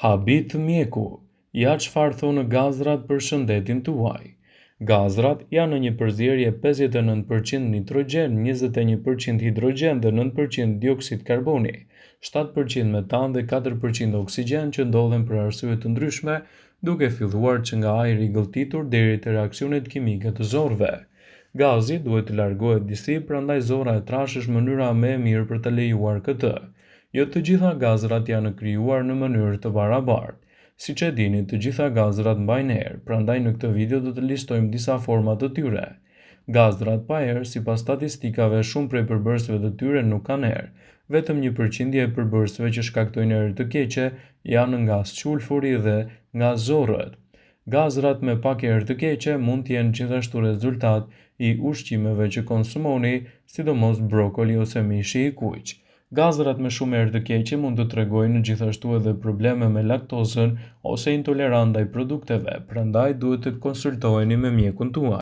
Habit mjeku, ja çfarë thonë gazrat për shëndetin tuaj. Gazrat janë një përzierje 59% nitrogjen, 21% hidrogjen dhe 9% dioksid karboni, 7% metan dhe 4% oksigjen që ndodhen për arsye të ndryshme, duke filluar që nga ajri i gëlltitur deri te reaksionet kimike të zorrve. Gazi duhet të largohet disi, prandaj zorra e trash është mënyra më e mirë për të lejuar këtë. Jo të gjitha gazrat janë krijuar në mënyrë të barabartë. Siç e dini, të gjitha gazrat mbajnë erë, prandaj në këtë video do të listojmë disa forma të tyre. Gazrat pa erë, sipas statistikave, shumë prej përbërësve të tyre nuk kanë erë. Vetëm 1% e përbërësve që shkaktojnë erë të keqe janë nga sulfuri dhe nga zorrët. Gazrat me pak erë të keqe mund të jenë gjithashtu rezultat i ushqimeve që konsumoni, sidomos brokoli ose mishi i kuq. Gazrat me shumë erë të keqe mund të tregojnë gjithashtu edhe probleme me laktozën ose intolerancë ndaj produkteve, prandaj duhet të konsultoheni me mjekun tuaj.